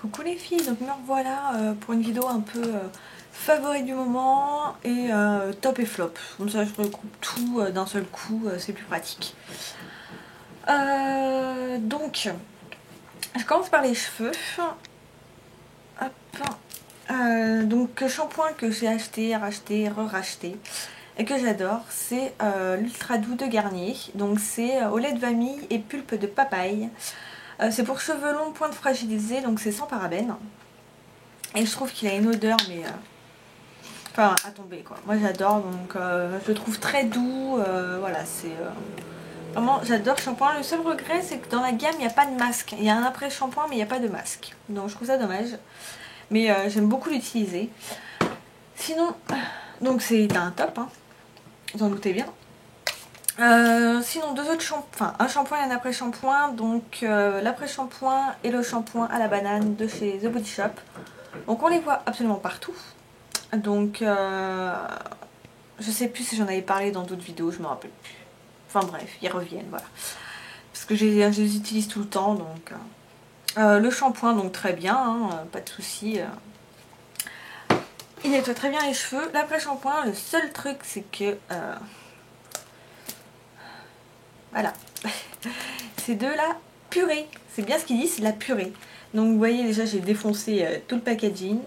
Coucou les filles, donc me revoilà pour une vidéo un peu favori du moment et top et flop. Comme ça je regroupe tout d'un seul coup, c'est plus pratique. Donc, je commence par les cheveux. Hop. Donc shampoing que j'ai acheté, racheté, re-racheté et que j'adore, c'est l'Ultra Doux de Garnier. Donc c'est au lait de vanille et pulpe de papaye. C'est pour cheveux longs, pointe fragilisée, donc c'est sans parabènes. Et je trouve qu'il a une odeur, mais enfin à tomber quoi. Moi j'adore, donc je le trouve très doux. Voilà, c'est vraiment j'adore ce shampoing. Le seul regret, c'est que dans la gamme il n'y a pas de masque. Il y a un après shampoing, mais il n'y a pas de masque. Donc je trouve ça dommage. Mais j'aime beaucoup l'utiliser. Sinon, donc c'est un top, hein. Vous en doutez bien. Sinon deux autres shampoings, enfin un shampoing et un après shampoing. Donc l'après shampoing et le shampoing à la banane de chez The Body Shop. Donc on les voit absolument partout. Donc je sais plus si j'en avais parlé dans d'autres vidéos, je me rappelle plus. Enfin bref, ils reviennent, voilà. Parce que je les utilise tout le temps, donc le shampoing, donc très bien, hein, pas de souci. Il nettoie très bien les cheveux. L'après shampoing, le seul truc c'est que voilà, c'est de la purée. C'est bien ce qu'ils disent, c'est de la purée. Donc vous voyez déjà j'ai défoncé tout le packaging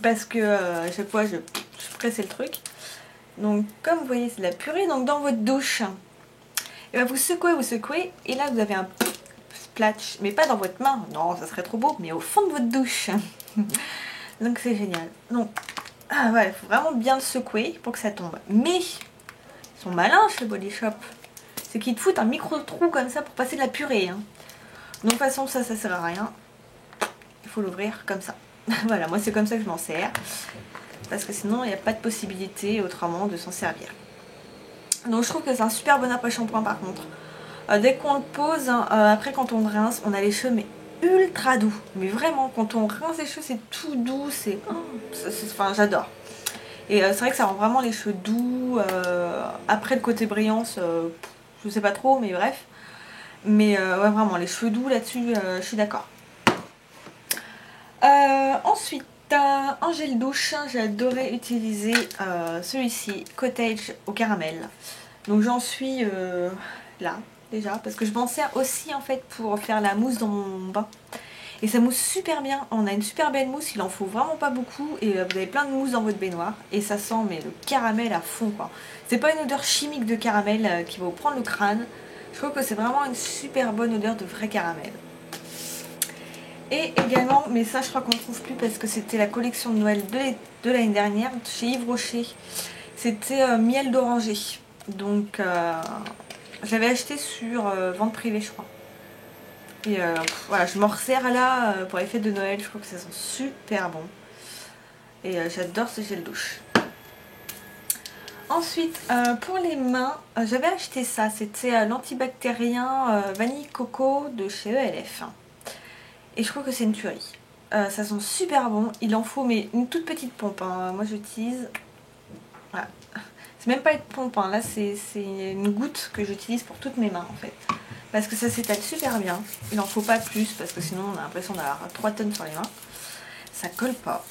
parce que à chaque fois je pressais le truc. Donc comme vous voyez c'est de la purée. Donc dans votre douche, et ben, vous secouez et là vous avez un splash, mais pas dans votre main, non ça serait trop beau, mais au fond de votre douche. Donc c'est génial. Donc ouais, il faut vraiment bien le secouer pour que ça tombe. Mais ils sont malins chez Body Shop, c'est qu'ils te foutent un micro trou comme ça pour passer de la purée, hein. Donc de toute façon ça sert à rien, il faut l'ouvrir comme ça. Voilà, moi c'est comme ça que je m'en sers, parce que sinon il n'y a pas de possibilité autrement de s'en servir. Donc je trouve que c'est un super bon après shampoing par contre. Dès qu'on le pose, après quand on rince, on a les cheveux mais ultra doux. Mais vraiment, quand on rince les cheveux c'est tout doux, c'est... Enfin j'adore. Et c'est vrai que ça rend vraiment les cheveux doux. Après le côté brillance, je sais pas trop, mais bref. Mais ouais vraiment, les cheveux doux là-dessus, je suis d'accord. Ensuite, en gel douche, j'ai adoré utiliser celui-ci, Cottage au caramel. Donc j'en suis là déjà, parce que je m'en sers aussi en fait pour faire la mousse dans mon bain. Et ça mousse super bien, on a une super belle mousse, il en faut vraiment pas beaucoup. Et vous avez plein de mousse dans votre baignoire. Et ça sent mais le caramel à fond quoi. C'est pas une odeur chimique de caramel qui va vous prendre le crâne. Je trouve que c'est vraiment une super bonne odeur de vrai caramel. Et également, mais ça je crois qu'on ne trouve plus parce que c'était la collection de Noël de l'année dernière chez Yves Rocher. C'était miel d'oranger. Donc je l'avais acheté sur vente privée je crois. Et voilà, je m'en resserre là pour les fêtes de Noël, je trouve que ça sent super bon. Et j'adore ce gel douche. Ensuite, pour les mains, j'avais acheté ça, c'était l'antibactérien vanille coco de chez ELF. Et je trouve que c'est une tuerie. Ça sent super bon, il en faut mais une toute petite pompe, hein. Moi j'utilise... Voilà. C'est même pas une pompe, hein. Là c'est une goutte que j'utilise pour toutes mes mains en fait. Parce que ça s'étale super bien, il n'en faut pas plus parce que sinon on a l'impression d'avoir 3 tonnes sur les mains. Ça colle pas,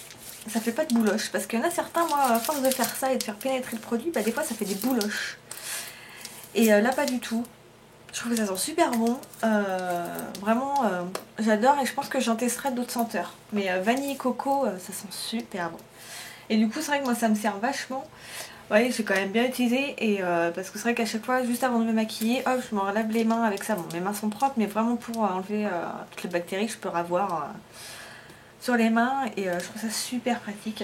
ça fait pas de bouloches parce qu'il y en a certains, moi à force de faire ça et de faire pénétrer le produit, bah des fois ça fait des bouloches. Et là pas du tout. Je trouve que ça sent super bon, vraiment j'adore et je pense que j'en testerai d'autres senteurs. Mais vanille et coco, ça sent super bon. Et du coup c'est vrai que moi ça me sert vachement. Ouais, j'ai quand même bien utilisé et parce que c'est vrai qu'à chaque fois, juste avant de me maquiller, hop, je me lave les mains avec ça. Bon, mes mains sont propres, mais vraiment pour enlever toutes les bactéries que je peux avoir sur les mains et je trouve ça super pratique.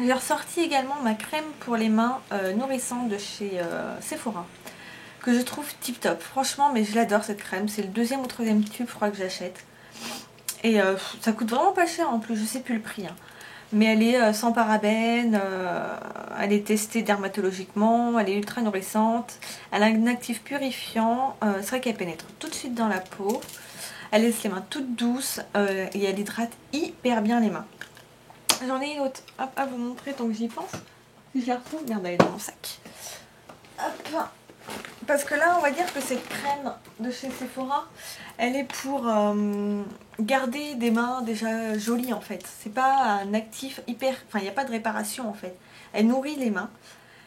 J'ai ressorti également ma crème pour les mains nourrissante de chez Sephora, que je trouve tip top. Franchement, mais je l'adore cette crème. C'est le deuxième ou troisième tube, je crois que j'achète. Et ça coûte vraiment pas cher en plus, je sais plus le prix, hein. Mais elle est sans parabènes, elle est testée dermatologiquement, elle est ultra nourrissante, elle a un actif purifiant, c'est vrai qu'elle pénètre tout de suite dans la peau, elle laisse les mains toutes douces et elle hydrate hyper bien les mains. J'en ai une autre à vous montrer tant que j'y pense. Si je la retrouve, merde, elle est dans mon sac. Hop. Parce que là, on va dire que cette crème de chez Sephora, elle est pour garder des mains déjà jolies en fait. C'est pas un actif hyper... Enfin, il n'y a pas de réparation en fait. Elle nourrit les mains,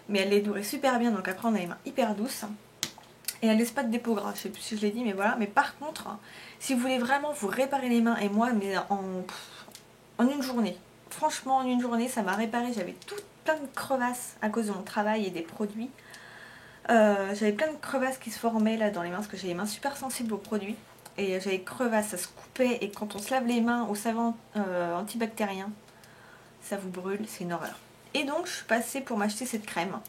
mais elle les nourrit super bien, donc après on a les mains hyper douces. Et elle laisse pas de dépôt gras, je sais plus si je l'ai dit, mais voilà. Mais par contre, si vous voulez vraiment vous réparer les mains, et moi, mais en une journée, franchement en une journée, ça m'a réparé. J'avais tout plein de crevasses à cause de mon travail et des produits. J'avais plein de crevasses qui se formaient là dans les mains, parce que j'ai les mains super sensibles aux produits. Et j'avais crevasses, ça se coupait, et quand on se lave les mains au savon antibactérien, ça vous brûle, c'est une horreur. Et donc je suis passée pour m'acheter cette crème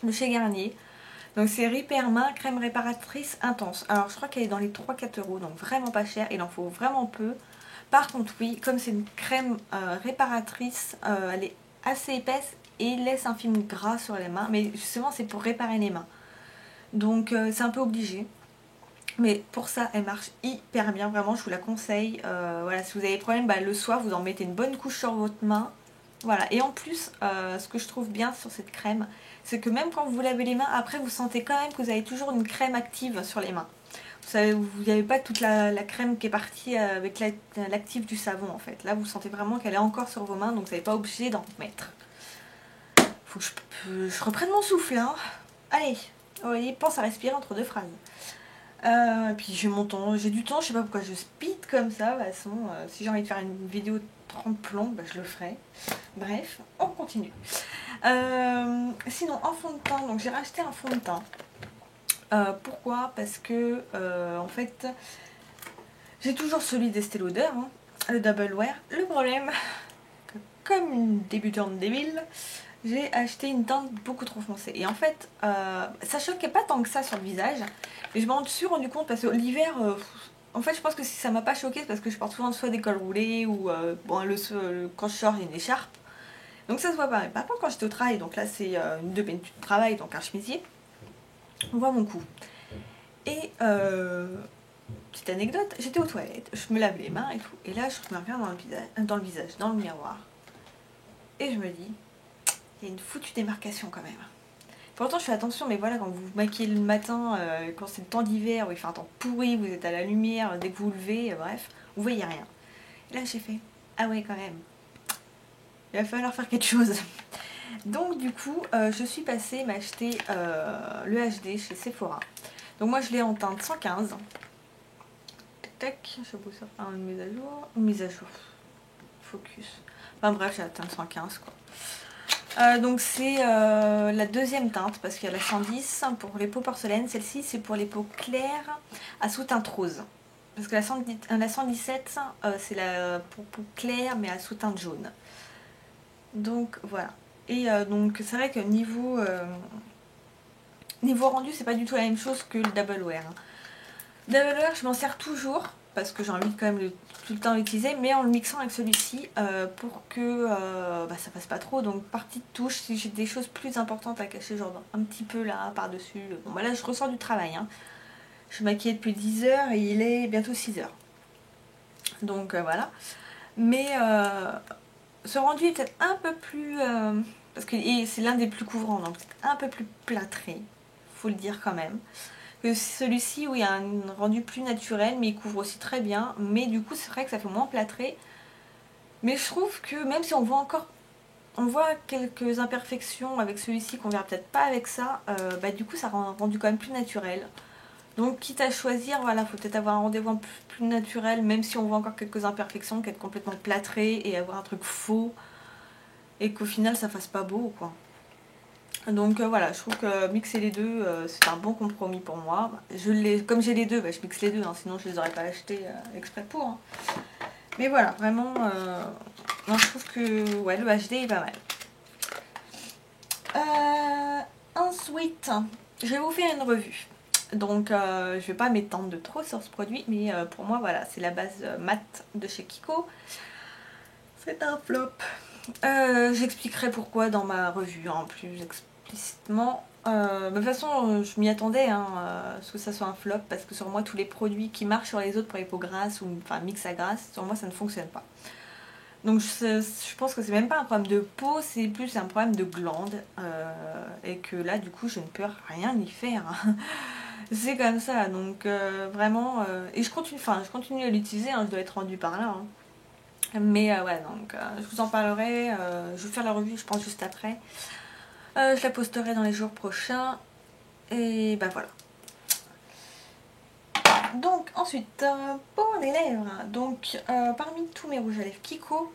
de chez Garnier. Donc c'est Repair Main, crème réparatrice intense. Alors je crois qu'elle est dans les 3-4 euros, donc vraiment pas cher, il en faut vraiment peu. Par contre oui, comme c'est une crème réparatrice, elle est assez épaisse et laisse un film gras sur les mains. Mais justement c'est pour réparer les mains. Donc c'est un peu obligé. Mais pour ça elle marche hyper bien, vraiment je vous la conseille. Voilà, si vous avez des problèmes, bah, le soir vous en mettez une bonne couche sur votre main. Voilà, et en plus, ce que je trouve bien sur cette crème, c'est que même quand vous lavez les mains, après vous sentez quand même que vous avez toujours une crème active sur les mains. Vous n'avez pas toute la crème qui est partie avec l'actif du savon en fait. Là vous sentez vraiment qu'elle est encore sur vos mains, donc vous n'êtes pas obligé d'en mettre. Faut que je reprenne mon souffle hein. Allez, vous voyez, pense à respirer entre deux phrases. Puis j'ai mon temps, j'ai du temps, je sais pas pourquoi je speed comme ça, de toute façon, si j'ai envie de faire une vidéo 30 plombs, bah, je le ferai. Bref, on continue. Sinon, en fond de teint, donc j'ai racheté un fond de teint. Pourquoi? Parce que, en fait, j'ai toujours celui d'Estée Lauder, hein, le Double Wear. Le problème, comme une débutante débile, j'ai acheté une teinte beaucoup trop foncée. Et en fait, ça choquait pas tant que ça sur le visage. Mais je m'en suis rendu compte parce que l'hiver, en fait, je pense que si ça m'a pas choqué, c'est parce que je porte souvent soit des cols roulés ou bon, quand je sors, j'ai une écharpe. Donc ça se voit pas. Mais par contre, quand j'étais au travail, donc là c'est une de mes tenues de travail, donc un chemisier, on voit mon cou. Et petite anecdote, j'étais aux toilettes, je me lave les mains et tout. Et là, je me regarde dans le miroir. Et je me dis, il y a une foutue démarcation quand même. Pourtant je fais attention, mais voilà, quand vous vous maquillez le matin, quand c'est le temps d'hiver, où il fait un temps pourri, vous êtes à la lumière, dès que vous vous levez, bref, vous voyez rien. Et là j'ai fait, ah ouais quand même, il va falloir faire quelque chose. Donc du coup, je suis passée m'acheter le HD chez Sephora. Donc moi je l'ai en teinte 115. Tac tac, je vous sors une mise à jour. Une mise à jour. Focus. Enfin bref, j'ai la teinte 115 quoi. Donc c'est la deuxième teinte parce qu'il y a la 110 pour les peaux porcelaine. Celle-ci c'est pour les peaux claires à sous-teinte rose. Parce que la 117 c'est la pour peau claire mais à sous-teinte jaune. Donc voilà. Et donc c'est vrai que niveau rendu c'est pas du tout la même chose que le Double Wear. Double Wear je m'en sers toujours parce que j'ai envie de quand même tout le temps l'utiliser, mais en le mixant avec celui-ci pour que ça passe pas trop. Donc partie de touche, si j'ai des choses plus importantes à cacher, genre un petit peu là par dessus. Bon bah là je ressors du travail hein. Je suis maquillée depuis 10 heures et il est bientôt 6 heures. Donc voilà. Mais ce rendu est peut-être un peu plus parce que c'est l'un des plus couvrants, donc c'est un peu plus plâtré, faut le dire quand même. Celui-ci, oui, il y a un rendu plus naturel, mais il couvre aussi très bien. Mais du coup, c'est vrai que ça fait moins plâtré. Mais je trouve que même si on voit quelques imperfections avec celui-ci qu'on verra peut-être pas avec ça, du coup, ça rend un rendu quand même plus naturel. Donc, quitte à choisir, voilà, faut peut-être avoir un rendez-vous un peu plus naturel, même si on voit encore quelques imperfections, qu'être complètement plâtré et avoir un truc faux, et qu'au final, ça fasse pas beau, quoi. Donc voilà, je trouve que mixer les deux, c'est un bon compromis pour moi. Comme j'ai les deux, je mixe les deux, hein, sinon je les aurais pas achetés exprès pour. Hein. Mais voilà, vraiment, je trouve que ouais, le HD est pas mal. Ensuite, je vais vous faire une revue. Donc je vais pas m'étendre de trop sur ce produit, mais pour moi, voilà, c'est la base mat de chez Kiko. C'est un flop. J'expliquerai pourquoi dans ma revue, en plus explicitement. De toute façon, je m'y attendais, hein, à ce que ça soit un flop, parce que sur moi, tous les produits qui marchent sur les autres pour les peaux grasses, ou enfin mix à grasse, sur moi, ça ne fonctionne pas. Donc je pense que c'est même pas un problème de peau, c'est plus un problème de glande, et que là, du coup, je ne peux rien y faire. C'est comme ça, donc vraiment... et je continue à l'utiliser, hein, je dois être rendue par là. Hein. Mais ouais, donc je vous en parlerai, je vais vous faire la revue, je pense, juste après. Je la posterai dans les jours prochains. Et bah voilà. Donc ensuite, pour les lèvres, donc parmi tous mes rouges à lèvres Kiko,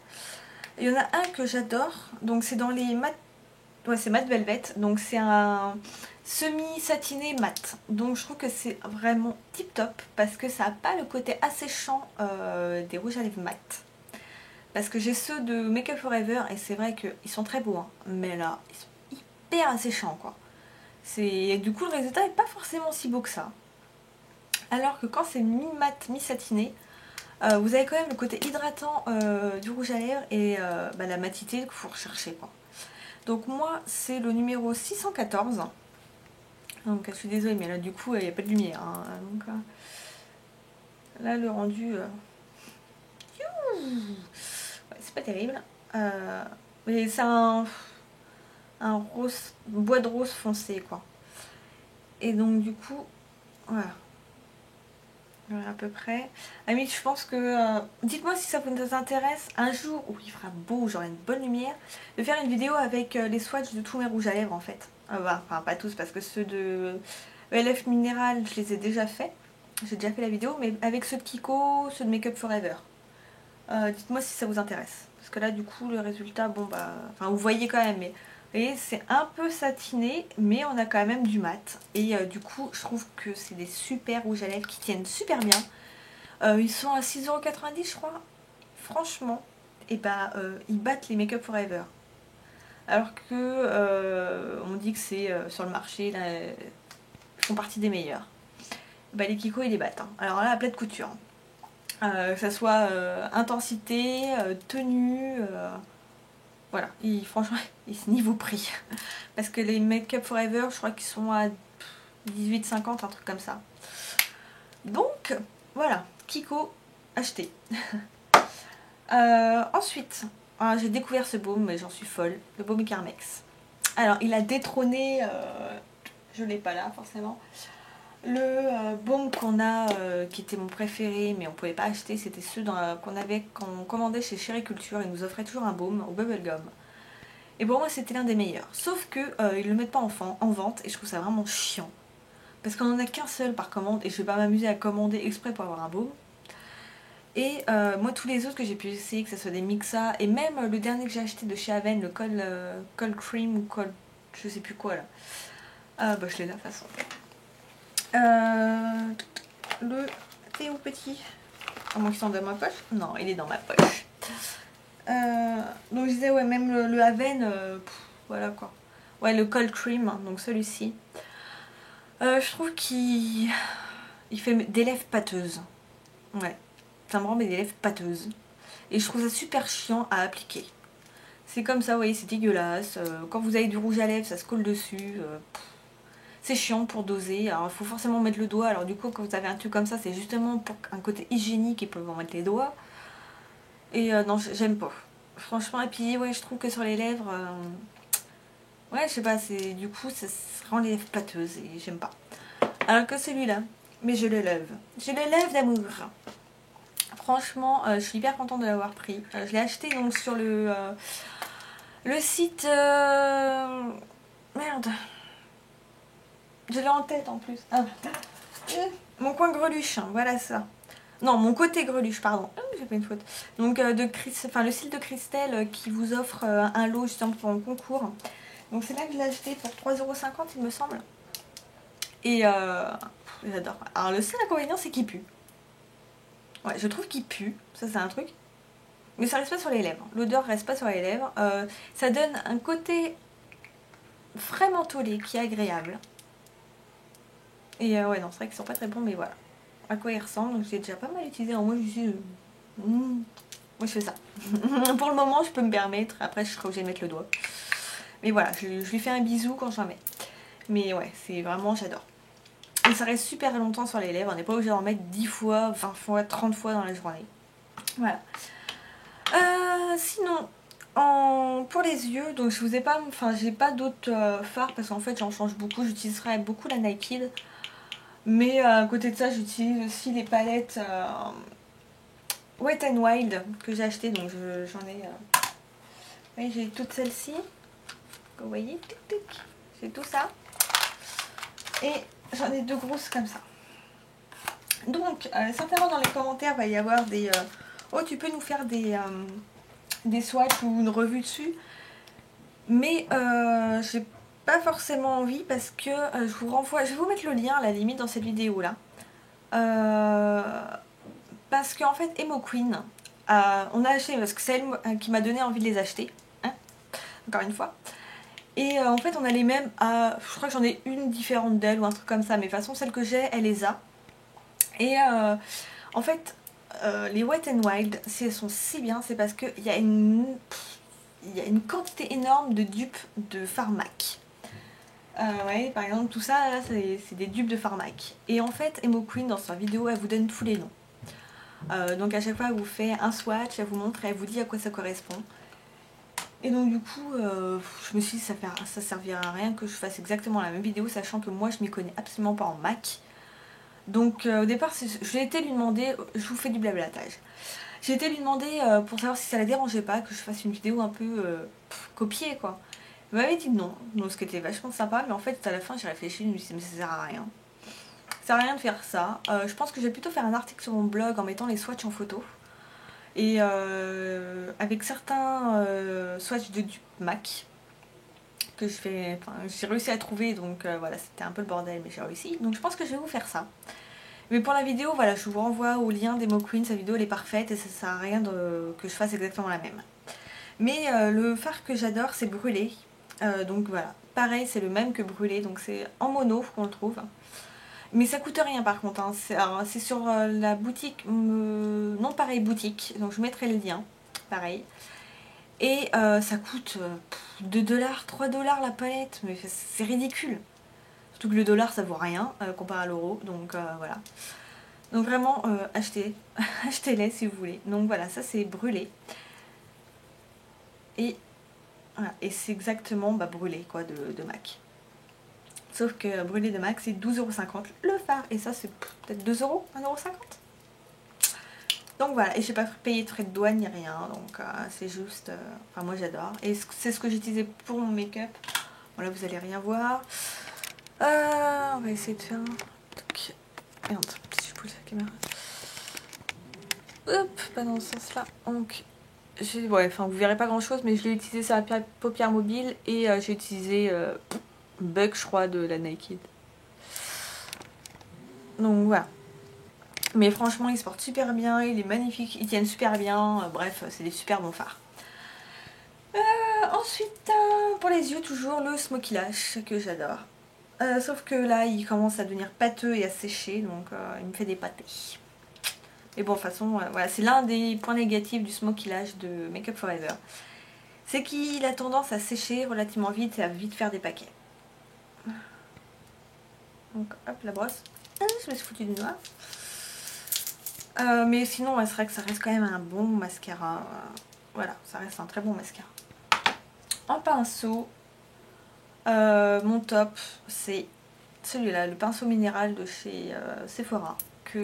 il y en a un que j'adore, donc c'est dans les mat, ouais c'est mat velvet, donc c'est un semi satiné mat, donc je trouve que c'est vraiment tip top parce que ça n'a pas le côté asséchant des rouges à lèvres mat. Parce que j'ai ceux de Make Up Forever et c'est vrai qu'ils sont très beaux, hein, mais là ils sont hyper asséchants quoi. Du coup le résultat n'est pas forcément si beau que ça. Alors que quand c'est mi-mat, mi-satiné, vous avez quand même le côté hydratant du rouge à lèvres et bah, la matité qu'il faut rechercher quoi. Donc moi c'est le numéro 614. Donc je suis désolée mais là du coup il n'y a pas de lumière. Hein. Donc là le rendu... ouais, c'est pas terrible. Mais c'est un rose, bois de rose foncé quoi. Et donc du coup, voilà. Voilà à peu près. Amis, je pense que... dites-moi si ça vous intéresse, un jour où il fera beau, j'aurai une bonne lumière, de faire une vidéo avec les swatchs de tous mes rouges à lèvres en fait. Bah, enfin pas tous parce que ceux de ELF Minéral, je les ai déjà fait. J'ai déjà fait la vidéo, mais avec ceux de Kiko, ceux de Make Up Forever. Dites-moi si ça vous intéresse. Parce que là du coup le résultat, bon bah... Enfin vous voyez quand même, mais... Vous voyez, c'est un peu satiné, mais on a quand même du mat. Et du coup, je trouve que c'est des super rouges à lèvres qui tiennent super bien. Ils sont à 6,90 € je crois. Franchement, et bah, ils battent les Make Up Forever. Alors que on dit que c'est sur le marché, là, ils font partie des meilleurs. Bah, les Kiko, ils les battent. Hein. Alors là, à plat de couture. Que ça soit intensité, tenue... voilà, franchement, ils se niveau prix. Parce que les Make Up Forever, je crois qu'ils sont à 18,50, un truc comme ça. Donc, voilà, Kiko, acheté. Ensuite, j'ai découvert ce baume, mais j'en suis folle. Le baume Carmex. Alors, il a détrôné, je l'ai pas là forcément, le baume qu'on a, qui était mon préféré, mais on pouvait pas acheter, c'était ceux qu'on avait quand on commandait chez Chériculture. Ils nous offraient toujours un baume au bubblegum. Et pour moi, c'était l'un des meilleurs. Sauf que ils le mettent pas en vente et je trouve ça vraiment chiant. Parce qu'on en a qu'un seul par commande et je vais pas m'amuser à commander exprès pour avoir un baume. Et moi, tous les autres que j'ai pu essayer, que ce soit des Mixa, et même le dernier que j'ai acheté de chez Aven, le Cold Cream ou Cold... je sais plus quoi là. Bah, je l'ai là de toute façon. Le Théo Petit. À moins qu'il soit dans ma poche. Non, il est dans ma poche. Donc je disais, ouais, même le Aven, voilà quoi. Ouais, le Cold Cream, hein, donc celui-ci. Je trouve qu'il fait des lèvres pâteuses. Ouais. Ça me rend mes lèvres pâteuses. Et je trouve ça super chiant à appliquer. C'est comme ça, vous voyez, c'est dégueulasse. Quand vous avez du rouge à lèvres, ça se colle dessus. C'est chiant pour doser. Alors, il faut forcément mettre le doigt. Alors, du coup, quand vous avez un truc comme ça, c'est justement pour un côté hygiénique et pour vous mettre les doigts. Et non, j'aime pas. Franchement, et puis, ouais, je trouve que sur les lèvres... ouais, je sais pas, du coup, ça rend les lèvres pâteuses et j'aime pas. Alors que celui-là, mais je le lève. Je le lève d'amour. Franchement, je suis hyper contente de l'avoir pris. Je l'ai acheté donc sur le site... merde. Je l'ai en tête en plus. Ah. Mon coin greluche, hein, voilà ça. Non, mon côté greluche, pardon. J'ai fait une faute. Donc le site de Christelle qui vous offre un lot justement pour un concours. Donc c'est là que je l'ai acheté pour 3,50 € il me semble. Et j'adore. Alors le seul inconvénient c'est qu'il pue. Ouais, je trouve qu'il pue, ça c'est un truc. Mais ça reste pas sur les lèvres. L'odeur reste pas sur les lèvres. Ça donne un côté frais mentholé qui est agréable. Et ouais, non, c'est vrai qu'ils sont pas très bons, mais voilà. À quoi ils ressemblent, donc j'ai déjà pas mal utilisé. Alors moi, je suis... moi, je fais ça. Pour le moment, je peux me permettre. Après, je serai obligée de mettre le doigt. Mais voilà, je lui fais un bisou quand j'en mets. Mais ouais, c'est vraiment, j'adore. Et ça reste super longtemps sur les lèvres. On n'est pas obligé d'en mettre 10 fois, 20 fois, 30 fois dans la journée. Voilà. Sinon, pour les yeux, donc je vous ai pas, enfin j'ai pas d'autres fards parce qu'en fait j'en change beaucoup. J'utiliserai beaucoup la Naked. Mais à côté de ça, j'utilise aussi les palettes Wet n Wild que j'ai acheté. Donc j'en ai... oui, j'ai toutes celles-ci. Vous voyez, tic, tic. J'ai tout ça. Et j'en ai 2 grosses comme ça. Donc, certainement dans les commentaires, il va y avoir des... oh, tu peux nous faire des swatchs ou une revue dessus. Mais j'ai pas forcément envie parce que je vous renvoie... Je vais vous mettre le lien à la limite dans cette vidéo-là. Parce qu'en fait, Emo Queen, on a acheté, parce que c'est elle qui m'a donné envie de les acheter. Hein, encore une fois. Et en fait, on a les mêmes à... Je crois que j'en ai une différente d'elle ou un truc comme ça. Mais de toute façon, celle que j'ai, elle les a. Et en fait, les Wet n Wild, si elles sont si bien, c'est parce qu'il y a une quantité énorme de dupes de Pharmac. Ouais, par exemple, tout ça, là, c'est des dupes de Pharmac. Et en fait, Emo Queen, dans sa vidéo, elle vous donne tous les noms. Donc à chaque fois, elle vous fait un swatch, elle vous montre, elle vous dit à quoi ça correspond. Et donc du coup, je me suis dit, ça servira à rien que je fasse exactement la même vidéo, sachant que moi, je m'y connais absolument pas en MAC. Donc au départ, j'ai été lui demander, je vous fais du blablatage. J'ai été lui demander pour savoir si ça la dérangeait pas que je fasse une vidéo un peu copiée quoi. Elle m'avait dit non, donc ce qui était vachement sympa, mais en fait à la fin j'ai réfléchi, je me suis dit mais ça sert à rien. Ça sert à rien de faire ça. Je pense que je vais plutôt faire un article sur mon blog en mettant les swatchs en photo. Et avec certains swatchs de dupe MAC que j'ai réussi à trouver, donc voilà, c'était un peu le bordel, mais j'ai réussi. Donc je pense que je vais vous faire ça. Mais pour la vidéo, voilà, je vous renvoie au lien d'Emo Queen, sa vidéo elle est parfaite et ça sert à rien que je fasse exactement la même. Mais le fard que j'adore c'est Brûlé, donc voilà, pareil c'est le même que Brûlé, donc c'est en mono qu'on le trouve. Mais ça coûte rien par contre, hein. C'est sur la boutique, non pareil boutique, donc je mettrai le lien, pareil. Et ça coûte 2 dollars, 3 dollars la palette, mais c'est ridicule. Surtout que le dollar ça vaut rien comparé à l'euro, donc voilà. Donc vraiment, achetez-les si vous voulez. Donc voilà, ça c'est Brûlé. Et, voilà, et c'est exactement Brûlé quoi, de MAC. Sauf que Brûlé de MAC c'est 12,50€ le fard. Et ça c'est peut-être 2€, 1,50€. Donc voilà, et j'ai pas payé de frais de douane ni rien. Donc c'est juste... enfin moi j'adore. Et c'est ce que j'utilisais pour mon make-up. Bon là vous allez rien voir. On va essayer de faire un... Merde, si je pousse la caméra. Hop, pas dans ce sens là. Donc ouais, enfin vous verrez pas grand chose, mais je l'ai utilisé sur la paupière mobile. Et j'ai utilisé Bug je crois de la Naked. Donc voilà. Mais franchement il se porte super bien, il est magnifique, il tienne super bien. Bref, c'est des super bons fards. Ensuite pour les yeux toujours le Smoky Lash que j'adore. Sauf que là il commence à devenir pâteux et à sécher, donc il me fait des pâtés. Et bon, de toute façon, voilà, c'est l'un des points négatifs du Smoky Lash de Make Up Forever. C'est qu'il a tendance à sécher relativement vite et à vite faire des paquets. Donc hop, la brosse. Je me suis foutu du noir. Mais sinon, c'est vrai que ça reste quand même un bon mascara. Voilà, ça reste un très bon mascara. En pinceau, mon top, c'est celui-là, le pinceau minéral de chez Sephora, que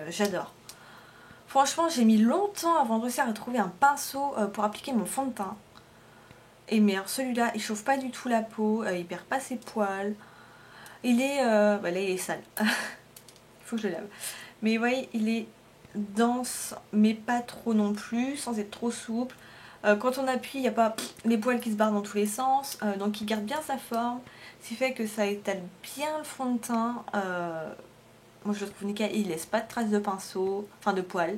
j'adore. Franchement, j'ai mis longtemps avant de réussir à trouver un pinceau pour appliquer mon fond de teint. Et mais alors celui-là, il chauffe pas du tout la peau, il perd pas ses poils. Il est... là, il est sale. Il faut que je le lave. Mais vous voyez, il est dense, mais pas trop non plus, sans être trop souple. Quand on appuie, il n'y a pas les poils qui se barrent dans tous les sens. Donc il garde bien sa forme. Ce qui fait que ça étale bien le fond de teint. Moi je le trouve nickel. Il laisse pas de traces de pinceau, enfin de poils.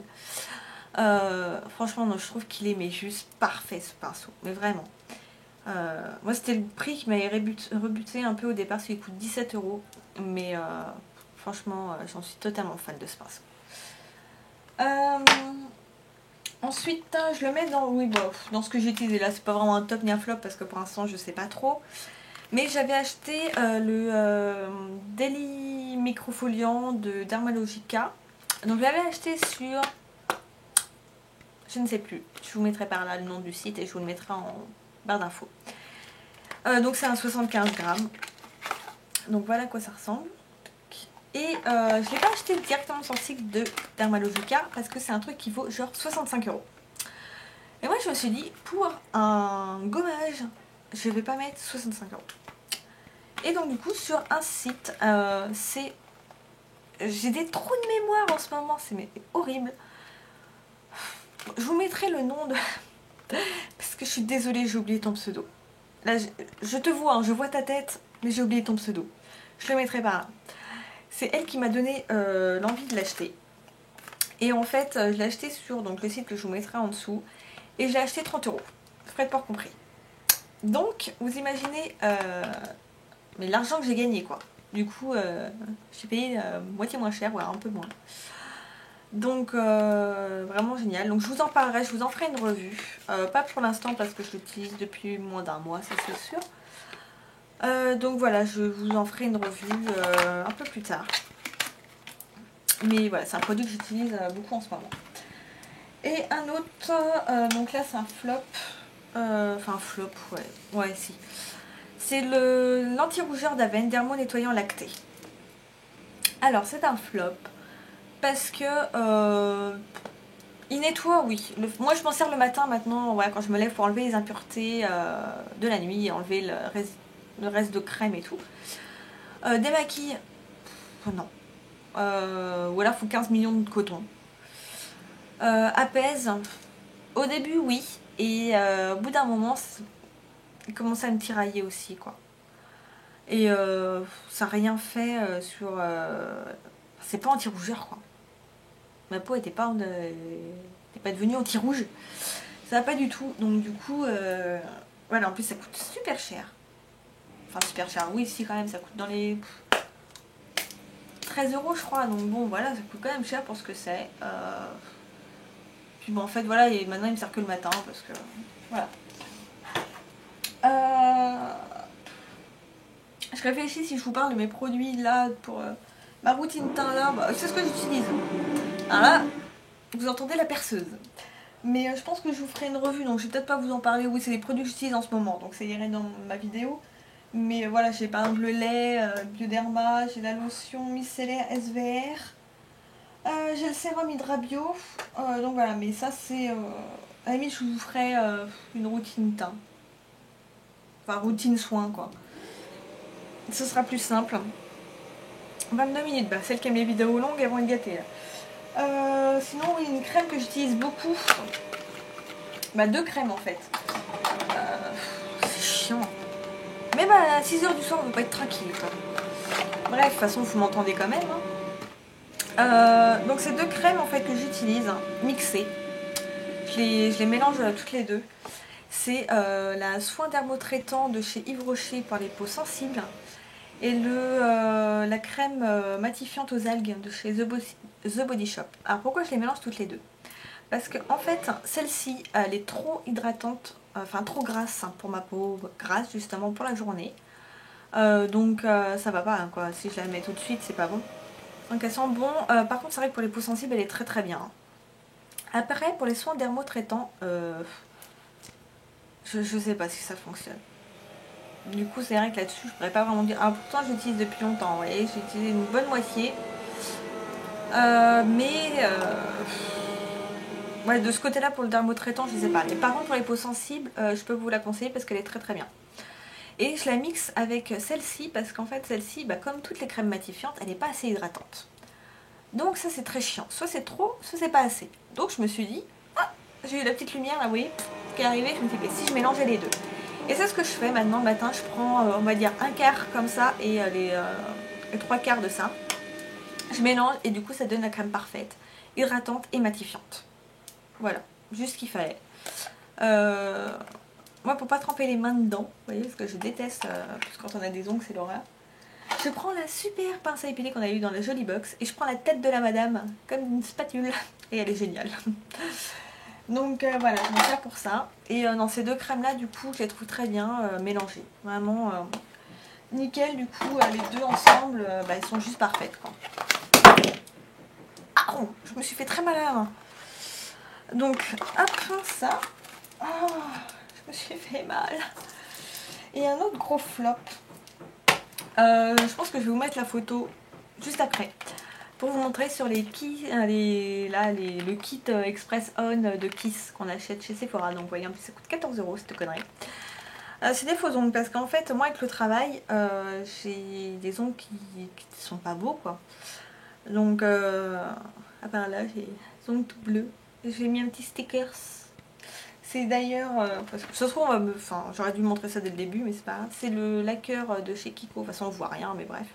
Franchement, non, je trouve qu'il est mais juste parfait ce pinceau. Mais vraiment. Moi c'était le prix qui m'avait rebuté un peu au départ, parce qu'il coûte 17€. Mais franchement, j'en suis totalement fan de ce pinceau. Ensuite, je le mets dans ce que j'ai utilisé là. C'est pas vraiment un top ni un flop parce que pour l'instant je sais pas trop. Mais j'avais acheté le Daily Microfoliant de Dermalogica. Donc je l'avais acheté sur... je ne sais plus. Je vous mettrai par là le nom du site et je vous le mettrai en barre d'infos. Donc c'est un 75 grammes. Donc voilà à quoi ça ressemble. Et je ne l'ai pas acheté directement sur le site de Dermalogica parce que c'est un truc qui vaut genre 65 €. Et moi je me suis dit, pour un gommage, je vais pas mettre 65 €. Et donc du coup sur un site, j'ai des trous de mémoire en ce moment, c'est horrible. Je vous mettrai le nom de... parce que je suis désolée, j'ai oublié ton pseudo. Là, je te vois, hein, je vois ta tête, mais j'ai oublié ton pseudo. Je le mettrai par là. C'est elle qui m'a donné l'envie de l'acheter. Et en fait, je l'ai acheté sur donc, le site que je vous mettrai en dessous. Et je l'ai acheté 30 €. Frais de port compris. Donc, vous imaginez mais l'argent que j'ai gagné, quoi. Du coup, j'ai payé moitié moins cher, ouais, un peu moins. Donc, vraiment génial. Donc, je vous en parlerai, je vous en ferai une revue. Pas pour l'instant parce que je l'utilise depuis moins d'un mois, ça c'est sûr. Donc voilà, je vous en ferai une revue un peu plus tard. Mais voilà, c'est un produit que j'utilise beaucoup en ce moment. Et un autre, donc là c'est un flop. Enfin flop, ouais si. C'est l'anti-rougeur d'Aven Dermo nettoyant lacté. Alors c'est un flop parce que il nettoie, oui. Moi je m'en sers le matin maintenant, ouais, quand je me lève pour enlever les impuretés de la nuit et enlever le reste de crème et tout. Démaquille, non. Ou alors il faut 15 millions de coton. Apaise, au début oui, et au bout d'un moment il commence à me tirailler aussi quoi. Et ça n'a rien fait sur... c'est pas anti-rougeur quoi. Ma peau était pas devenue anti-rouge. Ça va pas du tout, donc du coup voilà, en plus ça coûte super cher. Enfin super cher, oui si quand même, ça coûte dans les 13 € je crois, donc bon voilà, ça coûte quand même cher pour ce que c'est. Puis bon en fait voilà, et maintenant il me sert que le matin parce que voilà. Je réfléchis si je vous parle de mes produits là pour ma routine teint là, bah, c'est ce que j'utilise. Alors là, vous entendez la perceuse. Mais je pense que je vous ferai une revue, donc je vais peut-être pas vous en parler. Oui, c'est les produits que j'utilise en ce moment, donc ça irait dans ma vidéo. Mais voilà, j'ai par exemple le lait, Bioderma, j'ai la lotion micellaire SVR, j'ai le sérum Hydra Bio. Donc voilà, mais ça c'est... à la limite, je vous ferai une routine teint. Enfin, routine soin quoi. Ce sera plus simple. 22 minutes, bah, celles qui aiment les vidéos longues, elles vont être gâtées là. Sinon, oui, une crème que j'utilise beaucoup. Bah, deux crèmes en fait. C'est chiant. Même à 6 h du soir, on ne peut pas être tranquille quoi. Bref, de toute façon, vous m'entendez quand même. Hein. Donc, c'est deux crèmes en fait que j'utilise, hein, mixées. Je les mélange toutes les deux. C'est la soin dermotraitant de chez Yves Rocher pour les peaux sensibles. Et la crème matifiante aux algues de chez The Body Shop. Alors pourquoi je les mélange toutes les deux? Parce que en fait celle-ci elle est trop hydratante, enfin trop grasse hein, pour ma peau grasse justement pour la journée. Donc ça va pas hein, quoi, si je la mets tout de suite c'est pas bon. Donc elle sent bon, par contre c'est vrai que pour les peaux sensibles elle est très très bien. Après pour les soins dermotraitants, je sais pas si ça fonctionne. Du coup, c'est vrai que là-dessus, je pourrais pas vraiment dire. Ah, pourtant, j'utilise depuis longtemps, vous voyez, j'ai utilisé une bonne moitié. Ouais, de ce côté-là, pour le dermotraitant, je sais pas. Mais par contre, pour les peaux sensibles, je peux vous la conseiller parce qu'elle est très très bien. Et je la mixe avec celle-ci parce qu'en fait, celle-ci, bah, comme toutes les crèmes matifiantes, elle n'est pas assez hydratante. Donc, ça, c'est très chiant. Soit c'est trop, soit c'est pas assez. Donc, je me suis dit, ah, j'ai eu la petite lumière là, vous voyez, qui est arrivée. Je me suis dit, mais si je mélangeais les deux. Et c'est ce que je fais maintenant le matin, je prends on va dire un quart comme ça et les trois quarts de ça. Je mélange et du coup ça donne la crème parfaite, hydratante et matifiante. Voilà, juste ce qu'il fallait. Moi pour pas tremper les mains dedans, vous voyez, parce que je déteste, parce que quand on a des ongles c'est l'horreur. Je prends la super pince à épiler qu'on a eu dans la Jolie Box et je prends la tête de la madame comme une spatule et elle est géniale. Donc voilà, je m'en sers pour ça. Et dans ces deux crèmes là, du coup, je les trouve très bien mélangées. Vraiment nickel, du coup, les deux ensemble, bah, elles sont juste parfaites. Quoi. Ah, oh, je me suis fait très mal à la main. Donc, hop, ça. Oh, je me suis fait mal. Et un autre gros flop. Je pense que je vais vous mettre la photo juste après. Pour vous montrer sur les le kit Express On de Kiss qu'on achète chez Sephora. Donc vous voyez, en plus ça coûte 14 € cette connerie. C'est des faux ongles parce qu'en fait moi avec le travail j'ai des ongles qui sont pas beaux quoi. Donc à part là j'ai des ongles tout bleus. J'ai mis un petit stickers. C'est d'ailleurs, parce que ça se trouve enfin j'aurais dû montrer ça dès le début mais c'est pas grave. C'est le lacquer de chez Kiko. De toute façon on voit rien mais bref.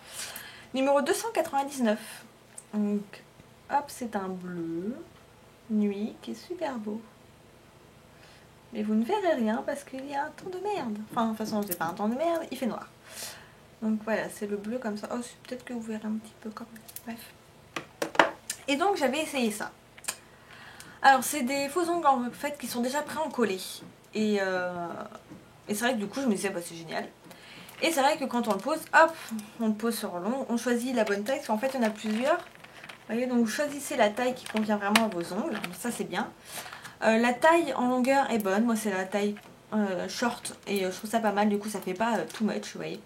Numéro 299. Donc hop, c'est un bleu nuit qui est super beau. Mais vous ne verrez rien parce qu'il y a un temps de merde. Enfin, de toute façon, c'est pas un temps de merde, il fait noir. Donc voilà, c'est le bleu comme ça. Oh, peut-être que vous verrez un petit peu quand même. Bref. Et donc, j'avais essayé ça. Alors, c'est des faux ongles en fait qui sont déjà prêts en collé. Et c'est vrai que du coup, je me disais, bah, c'est génial. Et c'est vrai que quand on le pose, hop, on le pose sur l'ongle. On choisit la bonne taille parce qu'en fait, il y en a plusieurs. Vous voyez, donc vous choisissez la taille qui convient vraiment à vos ongles. Ça, c'est bien. La taille en longueur est bonne, moi c'est la taille short et je trouve ça pas mal, du coup ça fait pas too much, vous voyez.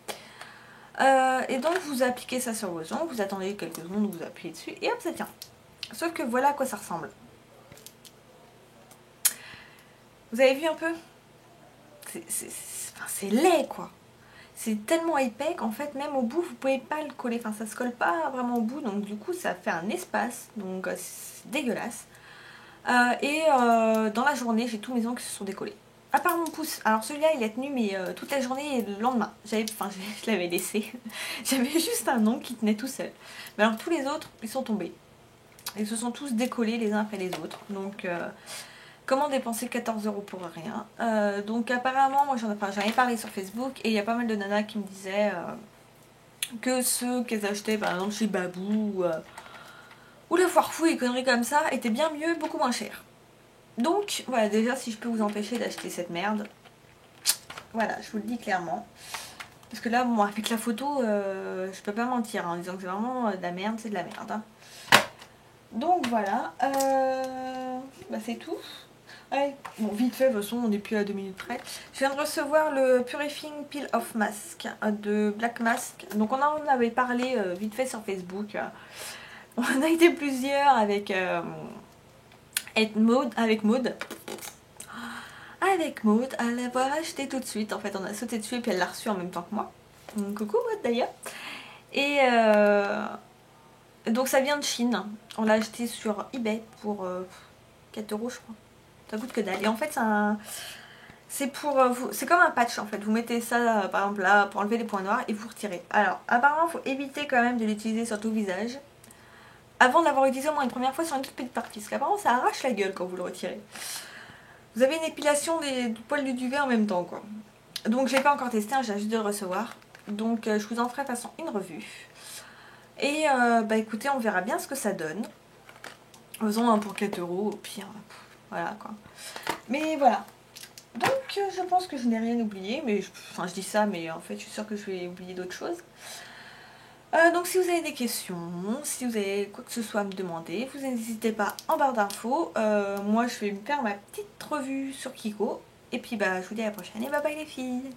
Et donc vous appliquez ça sur vos ongles, vous attendez quelques secondes, vous appuyez dessus et hop ça tient. Sauf que voilà à quoi ça ressemble. Vous avez vu un peu? C'est laid quoi. C'est tellement épais qu'en fait même au bout vous pouvez pas le coller, enfin ça se colle pas vraiment au bout donc du coup ça fait un espace, donc c'est dégueulasse. Dans la journée, j'ai tous mes ongles qui se sont décollés. À part mon pouce. Alors celui-là, il a tenu mais toute la journée et le lendemain. Je l'avais laissé. J'avais juste un ongle qui tenait tout seul. Mais alors tous les autres, ils sont tombés. Ils se sont tous décollés les uns après les autres. Donc comment dépenser 14 € pour rien. Donc apparemment, moi j'en ai parlé sur Facebook et il y a pas mal de nanas qui me disaient que ceux qu'elles achetaient par exemple chez Babou ou la foire fou et conneries comme ça étaient bien mieux, beaucoup moins cher. Donc voilà, déjà si je peux vous empêcher d'acheter cette merde, voilà, je vous le dis clairement. Parce que là, bon, avec la photo, je peux pas mentir en disant que c'est vraiment de la merde, c'est de la merde. Hein. Donc voilà, bah, c'est tout. Ouais, bon, vite fait, de toute façon, on n'est plus à 2 minutes près. Je viens de recevoir le Purifying Peel Off Mask de Black Mask. Donc on en avait parlé vite fait sur Facebook. On a été plusieurs avec Maud, avec Maud à l'avoir acheté tout de suite. En fait, on a sauté dessus et puis elle l'a reçu en même temps que moi. Donc, coucou Maud d'ailleurs. Et donc ça vient de Chine. On l'a acheté sur eBay pour 4 € je crois. Ça coûte que dalle. Et en fait, c'est c'est comme un patch en fait. Vous mettez ça par exemple là pour enlever les points noirs et vous retirez. Alors apparemment, il faut éviter quand même de l'utiliser sur tout le visage. Avant de l'avoir utilisé au moins une première fois sur une toute petite partie. Parce qu'apparemment, ça arrache la gueule quand vous le retirez. Vous avez une épilation du poil du duvet en même temps quoi. Donc je l'ai pas encore testé, hein, j'ai juste de le recevoir. Donc je vous en ferai de toute façon une revue. Et bah écoutez, on verra bien ce que ça donne. Faisons un pour 4 € au pire. Voilà quoi. Mais voilà. Donc je pense que je n'ai rien oublié. Mais je dis ça, mais en fait je suis sûre que je vais oublier d'autres choses. Donc si vous avez des questions, si vous avez quoi que ce soit à me demander, vous n'hésitez pas en barre d'infos. Moi je vais me faire ma petite revue sur Kiko. Et puis bah je vous dis à la prochaine et bye bye les filles.